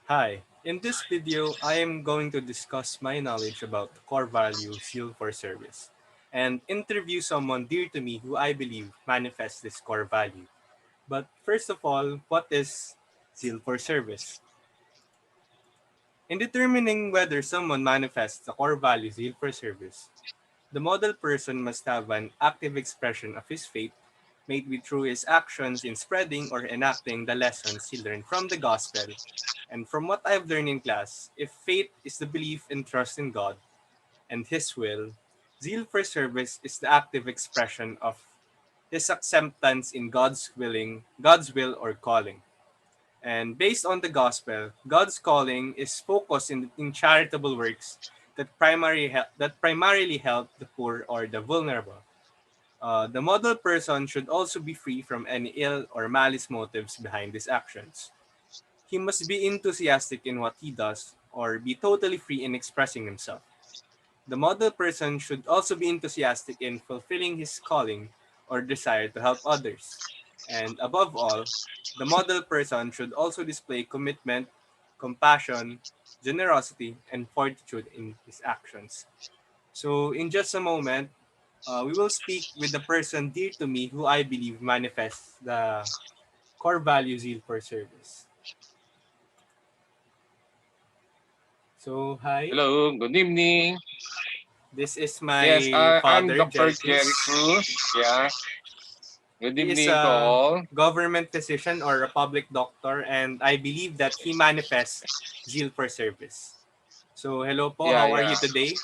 Hi, in this video, I am going to discuss my knowledge about the core value Zeal for Service and interview someone dear to me who I believe manifests this core value. But first of all, what is Zeal for Service? In determining whether someone manifests the core value Zeal for Service, the model person must have an active expression of his faith, maybe through his actions in spreading or enacting the lessons he learned from the gospel. And from what I've learned in class, if faith is the belief and trust in God and His will, zeal for service is the active expression of his acceptance in God's will or calling. And based on the gospel, God's calling is focused in charitable works that primarily help the poor or the vulnerable. The model person should also be free from any ill or malice motives behind his actions. He must be enthusiastic in what he does or be totally free in expressing himself. The model person should also be enthusiastic in fulfilling his calling or desire to help others. And above all, the model person should also display commitment, compassion, generosity, and fortitude in his actions. So, in just a moment, we will speak with the person dear to me who I believe manifests the core value zeal for service. So, hi. Hello, good evening. This is Yes, my I'm father, Dr. Jerry Jerry Cruz. Cruz. Yeah, good He is evening to a all. government physician or a public doctor, and I believe that he manifests zeal for service. So, hello po, Yeah, how are yeah, you today?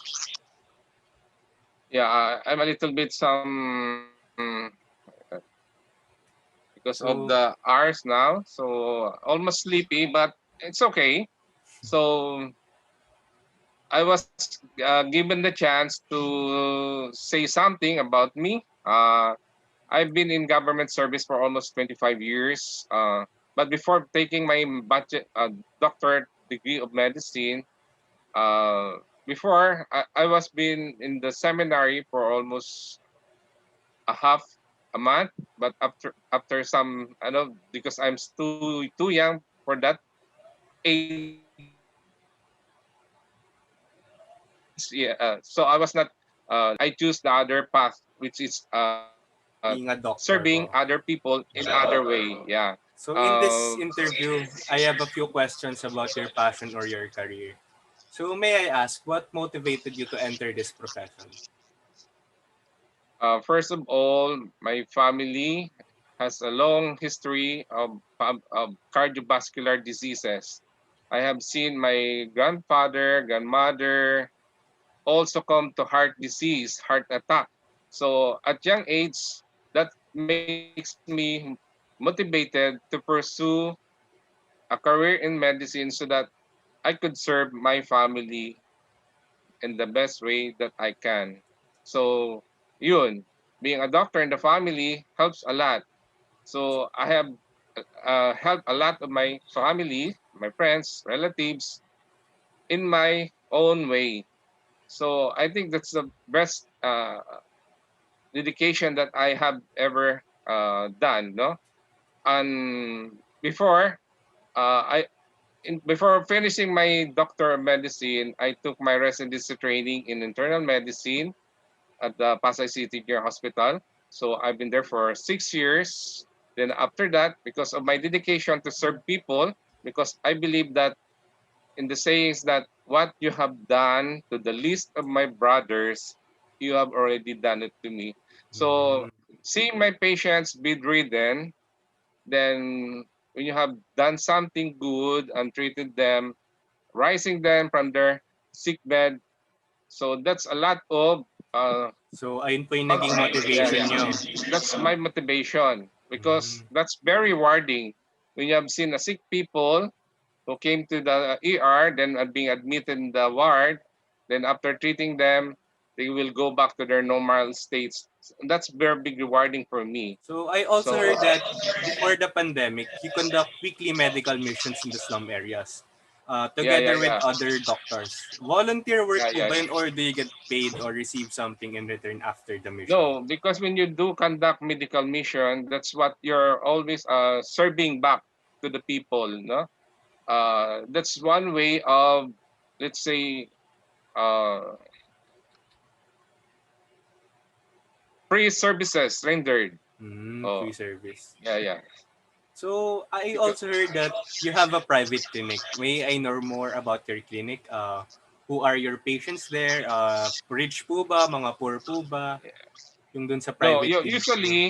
yeah. I'm a little bit because of the So, hours now, so almost sleepy, but it's okay. So I was given the chance to say something about me. I've been in government service for almost 25 years. But before taking my doctorate degree of medicine, before I was been in the seminary for almost a half a month, but after some I know because I'm too young for that age, so I was not I choose the other path, which is being a doctor serving po. other people in other way. Yeah. So, in this Um, interview, I have a few questions about your passion or your career. So, may I ask, what motivated you to enter this profession? First of all, my family has a long history of cardiovascular diseases. I have seen my grandfather, grandmother all succumb to heart disease, heart attack. So at young age, that makes me motivated to pursue a career in medicine so that I could serve my family in the best way that I can. So, yun, being a doctor in the family helps a lot. So, I have helped a lot of my family, my friends, relatives in my own way. So, I think that's the best dedication that I have ever done, no? And before, I before finishing my doctor of medicine, I took my residency training in internal medicine at the Pasay City Care Hospital. So I've been there for 6 years. Then after that, because of my dedication to serve people, because I believe that in the sayings that what you have done to the least of my brothers, you have already done it to me. So Mm, seeing my patients bedridden, then when you have done something good and treated them, rising them from their sick bed, so that's a lot of so, ayun po yung naging yes, motivation nyo. that's my motivation because Mm. that's very rewarding when you have seen a sick people who came to the ER, then are being admitted in the ward, then after treating them, they will go back to their normal states. That's very big rewarding for me. So, I also So heard that before the pandemic, you conduct weekly medical missions in the slum areas yeah, yeah, together with yeah, other doctors. Volunteer work yeah, po yeah. ba yun or do you get paid or receive something in return after the mission? No, because when you do conduct medical mission, that's what you're always serving back to the people, no? That's one way of, let's say, uh, free services rendered. Oh, Free service. yeah, yeah. So, I Because also heard that you have a private clinic. May I know more about your clinic? Who are your patients there? Rich po ba? Mga poor po ba? Yung dun sa no, private clinic nyo. usually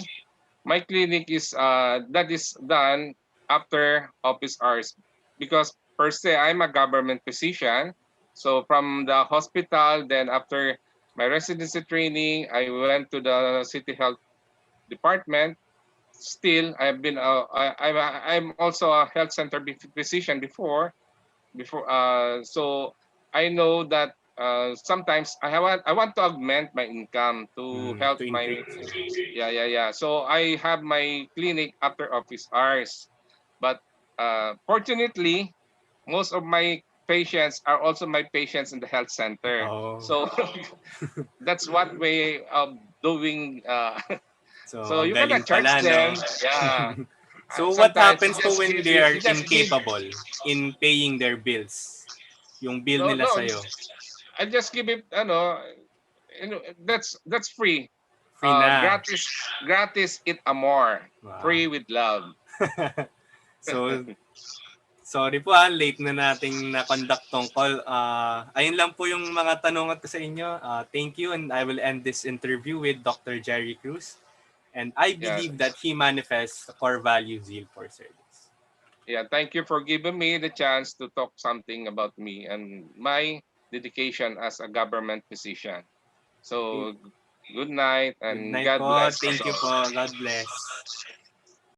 my clinic is that is done after office hours, because per se I'm a government physician. So from the hospital, then after my residency training, I went to the city health department. Still, I'm also a health center physician before. So I know that sometimes I want to augment my income to help To my, increase. yeah. So I have my clinic after office hours. But fortunately, most of my patients are also my patients in the health center. Oh. So that's what way of doing. So, So ang you galing cannot charge pala, no? them. Yeah. So, what Sometimes happens po when they are you just give. incapable in paying their bills? Yung bill No, nila no. sa'yo. I just give it. That's free. Free na. Gratis eat amore. Wow. Free with love. So, sorry po late na nating na-conduct tong call. Ayun lang po yung mga tanong ko sa inyo. Thank you and I will end this interview with Dr. Jerry Cruz. And I Yeah. believe that he manifests the core value zeal for service. Yeah. Thank you for giving me the chance to talk something about me and my dedication as a government physician. Okay. So good night Good and night God po. bless us Thank you all. po. God bless.